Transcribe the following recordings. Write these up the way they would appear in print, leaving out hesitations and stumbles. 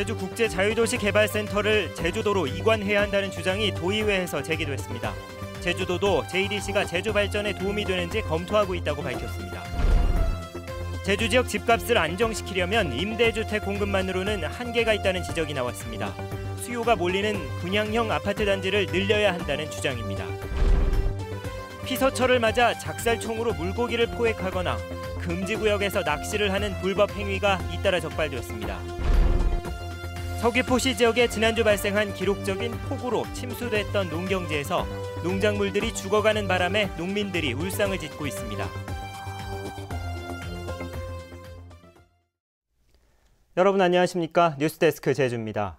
제주국제자유도시개발센터를 제주도로 이관해야 한다는 주장이 도의회에서 제기됐습니다. 제주도도 JDC가 제주 발전에 도움이 되는지 검토하고 있다고 밝혔습니다. 제주 지역 집값을 안정시키려면 임대주택 공급만으로는 한계가 있다는 지적이 나왔습니다. 수요가 몰리는 분양형 아파트 단지를 늘려야 한다는 주장입니다. 피서철을 맞아 작살총으로 물고기를 포획하거나 금지구역에서 낚시를 하는 불법 행위가 잇따라 적발되었습니다. 서귀포시 지역에 지난주 발생한 기록적인 폭우로 침수됐던 농경지에서 농작물들이 죽어가는 바람에 농민들이 울상을 짓고 있습니다. 여러분 안녕하십니까? 뉴스데스크 제주입니다.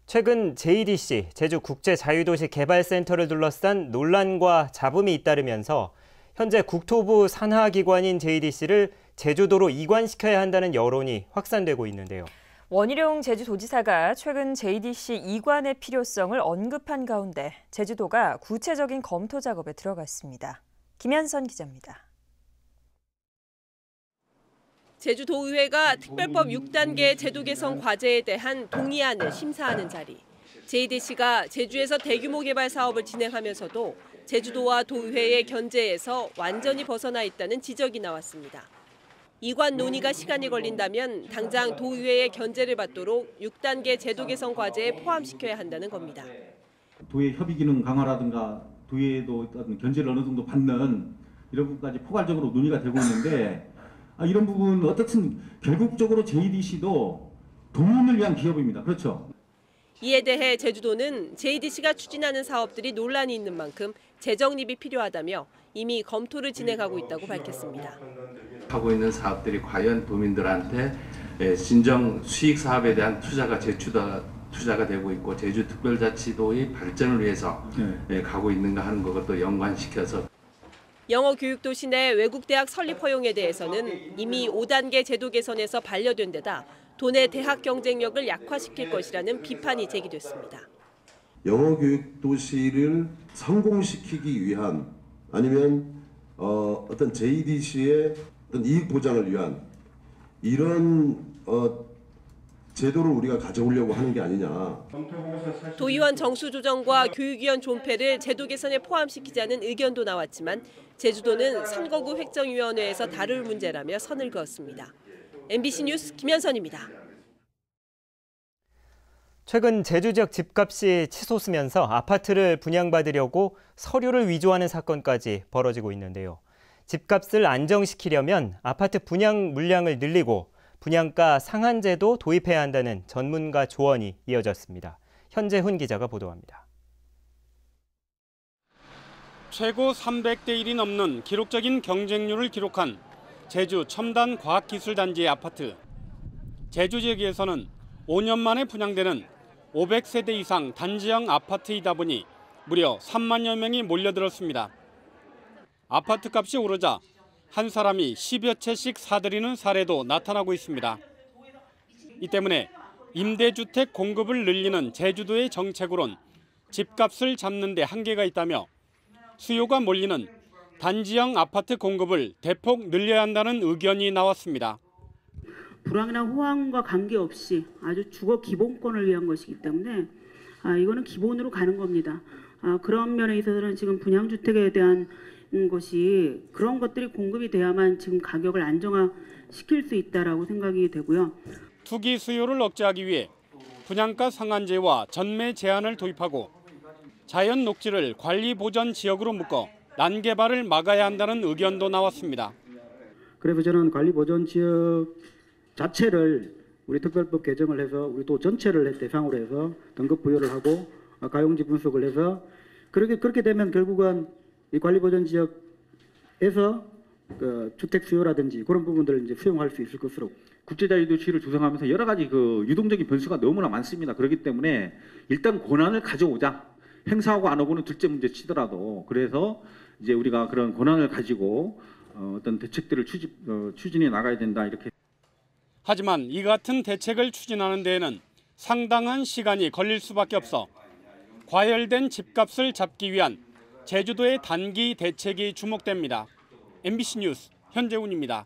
최근 JDC, 제주국제자유도시개발센터를 둘러싼 논란과 잡음이 잇따르면서 현재 국토부 산하기관인 JDC를 제주도로 이관시켜야 한다는 여론이 확산되고 있는데요. 원희룡 제주도지사가 최근 JDC 이관의 필요성을 언급한 가운데 제주도가 구체적인 검토 작업에 들어갔습니다. 김현선 기자입니다. 제주도의회가 특별법 6단계 제도 개선 과제에 대한 동의안을 심사하는 자리. JDC가 제주에서 대규모 개발 사업을 진행하면서도 제주도와 도의회의 견제에서 완전히 벗어나 있다는 지적이 나왔습니다. 이관 논의가 시간이 걸린다면 당장 도의회의 견제를 받도록 6단계 제도 개선 과제에 포함시켜야 한다는 겁니다. 도의 협의 기능 강화라든가 도의회도 견제를 어느 정도 받는 이런 부분까지 포괄적으로 논의가 되고 있는데 이런 부분 어떻든 결국적으로 JDC도 도민을 위한 기업입니다. 그렇죠? 이에 대해 제주도는 JDC가 추진하는 사업들이 논란이 있는 만큼 재정립이 필요하다며 이미 검토를 진행하고 있다고 밝혔습니다. 하고 있는 사업들이 과연 도민들한테 진정 수익 사업에 대한 투자가 투자가 되고 있고 제주특별자치도의 발전을 위해서 가고 있는가 하는 것도 연관시켜서 영어 교육도시 내 외국대학 설립 허용에 대해서는 이미 5단계 제도 개선에서 반려된 데다 도내 대학 경쟁력을 약화시킬 것이라는 비판이 제기됐습니다. 영어 교육도시를 성공시키기 위한 아니면 어떤 JDC의 어떤 이익 보장을 위한 이런 제도를 우리가 가져오려고 하는 게 아니냐. 도의원 정수조정과 교육위원 존폐를 제도 개선에 포함시키자는 의견도 나왔지만 제주도는 선거구 획정위원회에서 다룰 문제라며 선을 그었습니다. MBC 뉴스 김현선입니다. 최근 제주 지역 집값이 치솟으면서 아파트를 분양받으려고 서류를 위조하는 사건까지 벌어지고 있는데요. 집값을 안정시키려면 아파트 분양 물량을 늘리고 분양가 상한제도 도입해야 한다는 전문가 조언이 이어졌습니다. 현재훈 기자가 보도합니다. 최고 300대 1이 넘는 기록적인 경쟁률을 기록한 제주 첨단과학기술단지의 아파트. 제주 지역에서는 5년 만에 분양되는 500세대 이상 단지형 아파트이다 보니 무려 3만여 명이 몰려들었습니다. 아파트값이 오르자 한 사람이 10여 채씩 사들이는 사례도 나타나고 있습니다. 이 때문에 임대주택 공급을 늘리는 제주도의 정책으론 집값을 잡는 데 한계가 있다며 수요가 몰리는 단지형 아파트 공급을 대폭 늘려야 한다는 의견이 나왔습니다. 불황이나 호황과 관계없이 아주 주거 기본권을 위한 것이기 때문에 이거는 기본으로 가는 겁니다. 그런 면에 있어서는 지금 분양주택에 대한 것이 그런 것들이 공급이 돼야만 지금 가격을 안정화시킬 수 있다라고 생각이 되고요. 투기 수요를 억제하기 위해 분양가 상한제와 전매 제한을 도입하고 자연 녹지를 관리 보전 지역으로 묶어 난개발을 막아야 한다는 의견도 나왔습니다. 그래서 저는 관리 보전 지역 자체를 우리 특별법 개정을 해서 우리 도 전체를 대상으로 해서 등급 부여를 하고 가용지 분석을 해서 그렇게 되면 결국은 이 관리 보전 지역에서 주택 수요라든지 그런 부분들을 이제 수용할 수 있을 것으로. 국제자유도시를 구성하면서 여러 가지 유동적인 변수가 너무나 많습니다. 그렇기 때문에 일단 권한을 가져오자. 행사하고 안 하고는 둘째 문제 치더라도 그래서 이제 우리가 그런 권한을 가지고 어떤 대책들을 추진해 나가야 된다 이렇게. 하지만 이 같은 대책을 추진하는 데에는 상당한 시간이 걸릴 수밖에 없어 과열된 집값을 잡기 위한 제주도의 단기 대책이 주목됩니다. MBC 뉴스 현재훈입니다.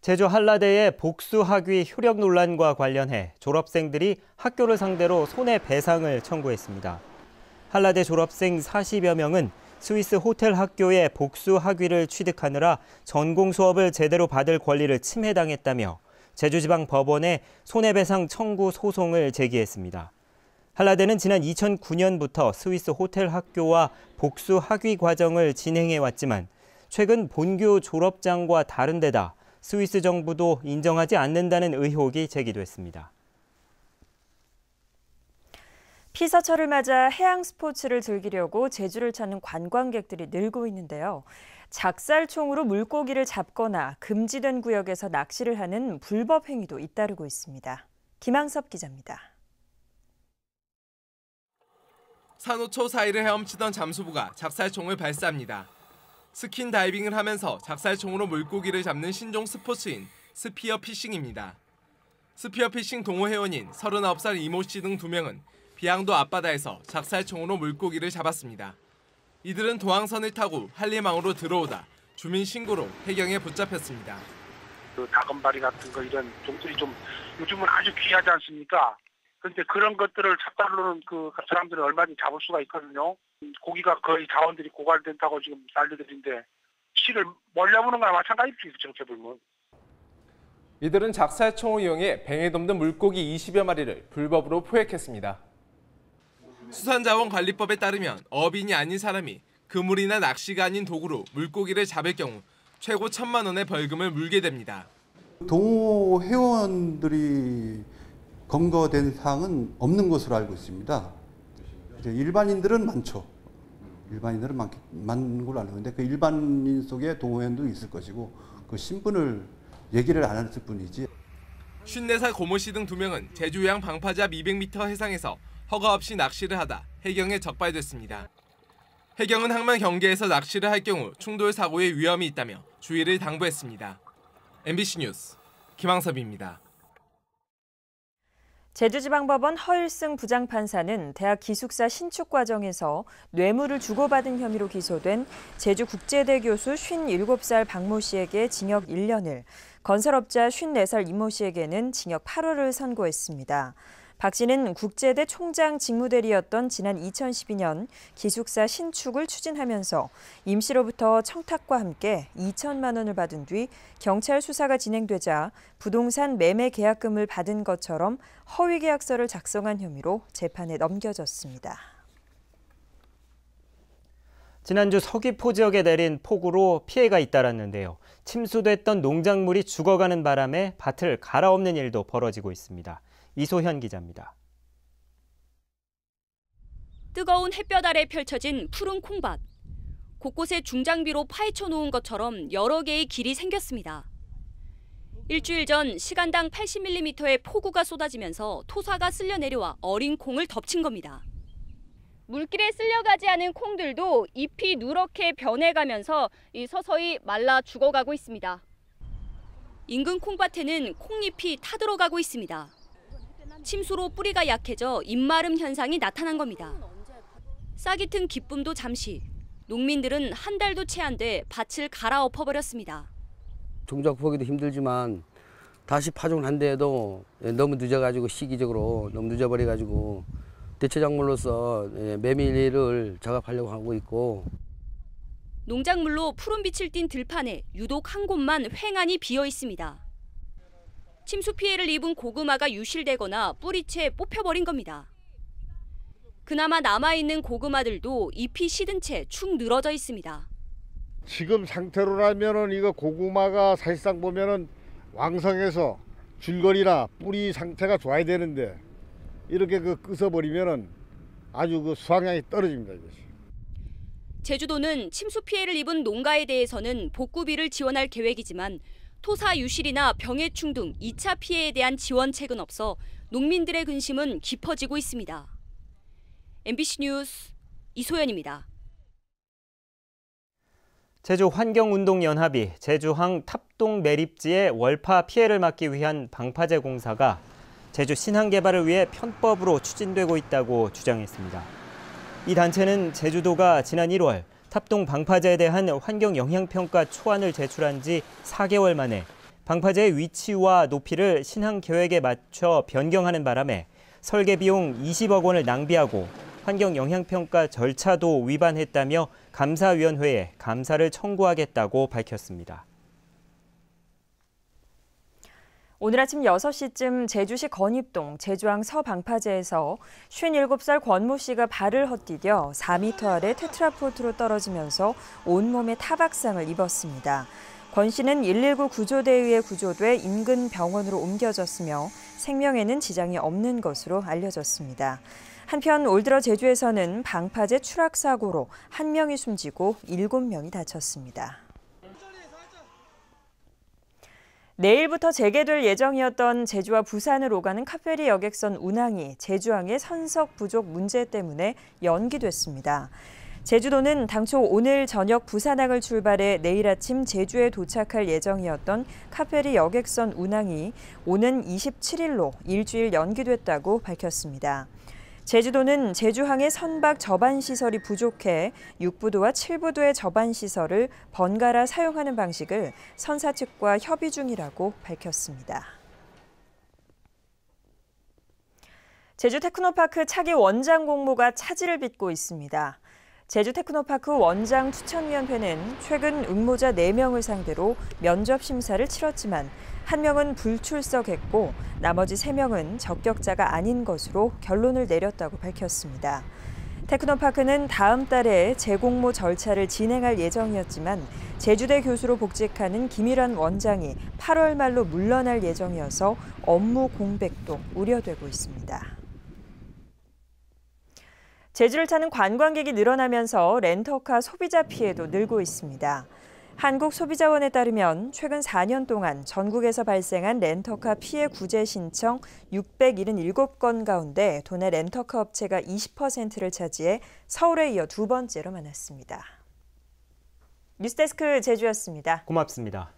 제주 한라대의 복수학위 효력 논란과 관련해 졸업생들이 학교를 상대로 손해배상을 청구했습니다. 한라대 졸업생 40여 명은 스위스 호텔 학교의 복수학위를 취득하느라 전공 수업을 제대로 받을 권리를 침해당했다며 제주지방법원에 손해배상 청구 소송을 제기했습니다. 한라대는 지난 2009년부터 스위스 호텔 학교와 복수학위 과정을 진행해왔지만 최근 본교 졸업장과 다른 데다 스위스 정부도 인정하지 않는다는 의혹이 제기됐습니다. 피서철을 맞아 해양 스포츠를 즐기려고 제주를 찾는 관광객들이 늘고 있는데요. 작살총으로 물고기를 잡거나 금지된 구역에서 낚시를 하는 불법 행위도 잇따르고 있습니다. 김항섭 기자입니다. 산호초 사이를 헤엄치던 잠수부가 작살총을 발사합니다. 스킨 다이빙을 하면서 작살총으로 물고기를 잡는 신종 스포츠인 스피어 피싱입니다. 스피어 피싱 동호 회원인 39살 이모 씨 등 2명은 비양도 앞바다에서 작살총으로 물고기를 잡았습니다. 이들은 도항선을 타고 한림항으로 들어오다 주민 신고로 해경에 붙잡혔습니다. 다금바리 같은 거 이런 종들이 좀 요즘은 아주 귀하지 않습니까? 그런데 그런 것들을 찹쌀로는 그 사람들은 얼마든지 잡을 수가 있거든요. 고기가 거의 자원들이 고갈된다고 지금 난리들인데 씨를 몰려보는 거나 마찬가지죠. 저렇게 보면. 이들은 작살총을 이용해 뱅에 덮는 물고기 20여 마리를 불법으로 포획했습니다. 수산자원관리법에 따르면 어민이 아닌 사람이 그물이나 낚시가 아닌 도구로 물고기를 잡을 경우 최고 1,000만 원의 벌금을 물게 됩니다. 동호 회원들이 검거된 사항은 없는 것으로 알고 있습니다. 일반인들은 많죠. 일반인들은 많은 걸로 알고 있는데 그 일반인 속에 동호 회원도 있을 것이고 그 신분을 얘기를 안 했을 뿐이지. 54살 고모 씨 등 2명은 제주해양 방파제 200m 해상에서 허가 없이 낚시를 하다 해경에 적발됐습니다. 해경은 항만 경계에서 낚시를 할 경우 충돌 사고의 위험이 있다며 주의를 당부했습니다. MBC 뉴스 김항섭입니다. 제주지방법원 허일승 부장판사는 대학 기숙사 신축 과정에서 뇌물을 주고받은 혐의로 기소된 제주국제대 교수 57살 박모 씨에게 징역 1년을, 건설업자 54살 이모 씨에게는 징역 8월을 선고했습니다. 박 씨는 국제대 총장 직무대리였던 지난 2012년 기숙사 신축을 추진하면서 임 씨로부터 청탁과 함께 2천만 원을 받은 뒤 경찰 수사가 진행되자 부동산 매매 계약금을 받은 것처럼 허위 계약서를 작성한 혐의로 재판에 넘겨졌습니다. 지난주 서귀포 지역에 내린 폭우로 피해가 잇따랐는데요. 침수됐던 농작물이 죽어가는 바람에 밭을 갈아엎는 일도 벌어지고 있습니다. 이소현 기자입니다. 뜨거운 햇볕 아래 펼쳐진 푸른 콩밭. 곳곳에 중장비로 파헤쳐 놓은 것처럼 여러 개의 길이 생겼습니다. 일주일 전 시간당 80mm의 폭우가 쏟아지면서 토사가 쓸려 내려와 어린 콩을 덮친 겁니다. 물길에 쓸려가지 않은 콩들도 잎이 누렇게 변해가면서 서서히 말라 죽어가고 있습니다. 인근 콩밭에는 콩잎이 타들어가고 있습니다. 침수로 뿌리가 약해져 잎마름 현상이 나타난 겁니다. 싹이 튼 기쁨도 잠시. 농민들은 한 달도 채 안 돼 밭을 갈아엎어버렸습니다. 종작 보기도 힘들지만 다시 파종을 한데도 너무 늦어가지고 시기적으로 너무 늦어버려가지고 대체작물로서 메밀을 작업하려고 하고 있고. 농작물로 푸른빛을 띤 들판에 유독 한 곳만 횡하니 비어 있습니다. 침수 피해를 입은 고구마가 유실되거나 뿌리채 뽑혀버린 겁니다. 그나마 남아있는 고구마들도 잎이 시든 채 축 늘어져 있습니다. 지금 상태로라면은 이거 고구마가 사실상 보면은 왕성해서 줄거리나 뿌리 상태가 좋아야 되는데 이렇게 끄서버리면은 아주 수확량이 떨어집니다. 이것이. 제주도는 침수 피해를 입은 농가에 대해서는 복구비를 지원할 계획이지만 토사 유실이나 병해충 등 2차 피해에 대한 지원책은 없어 농민들의 근심은 깊어지고 있습니다. MBC 뉴스 이소연입니다. 제주환경운동연합이 제주항 탑동 매립지의 월파 피해를 막기 위한 방파제 공사가 제주 신항 개발을 위해 편법으로 추진되고 있다고 주장했습니다. 이 단체는 제주도가 지난 1월 탑동 방파제에 대한 환경 영향평가 초안을 제출한 지 4개월 만에 방파제의 위치와 높이를 신항 계획에 맞춰 변경하는 바람에 설계 비용 20억 원을 낭비하고 환경 영향평가 절차도 위반했다며 감사위원회에 감사를 청구하겠다고 밝혔습니다. 오늘 아침 6시쯤 제주시 건입동 제주항 서방파제에서 57살 권모 씨가 발을 헛디뎌 4m 아래 테트라포트로 떨어지면서 온몸에 타박상을 입었습니다. 권 씨는 119 구조대에 의해 구조돼 인근 병원으로 옮겨졌으며 생명에는 지장이 없는 것으로 알려졌습니다. 한편 올 들어 제주에서는 방파제 추락 사고로 1명이 숨지고 7명이 다쳤습니다. 내일부터 재개될 예정이었던 제주와 부산을 오가는 카페리 여객선 운항이 제주항의 선석 부족 문제 때문에 연기됐습니다. 제주도는 당초 오늘 저녁 부산항을 출발해 내일 아침 제주에 도착할 예정이었던 카페리 여객선 운항이 오는 27일로 일주일 연기됐다고 밝혔습니다. 제주도는 제주항의 선박 저반 시설이 부족해 6부도와 7부도의 저반 시설을 번갈아 사용하는 방식을 선사 측과 협의 중이라고 밝혔습니다. 제주 테크노파크 차기 원장 공모가 차질을 빚고 있습니다. 제주 테크노파크 원장 추천위원회는 최근 응모자 4명을 상대로 면접 심사를 치렀지만 1명은 불출석했고 나머지 3명은 적격자가 아닌 것으로 결론을 내렸다고 밝혔습니다. 테크노파크는 다음 달에 재공모 절차를 진행할 예정이었지만 제주대 교수로 복직하는 김일환 원장이 8월 말로 물러날 예정이어서 업무 공백도 우려되고 있습니다. 제주를 타는 관광객이 늘어나면서 렌터카 소비자 피해도 늘고 있습니다. 한국소비자원에 따르면 최근 4년 동안 전국에서 발생한 렌터카 피해 구제 신청 677건 가운데 도내 렌터카 업체가 20%를 차지해 서울에 이어 두 번째로 많았습니다. 뉴스데스크 제주였습니다. 고맙습니다.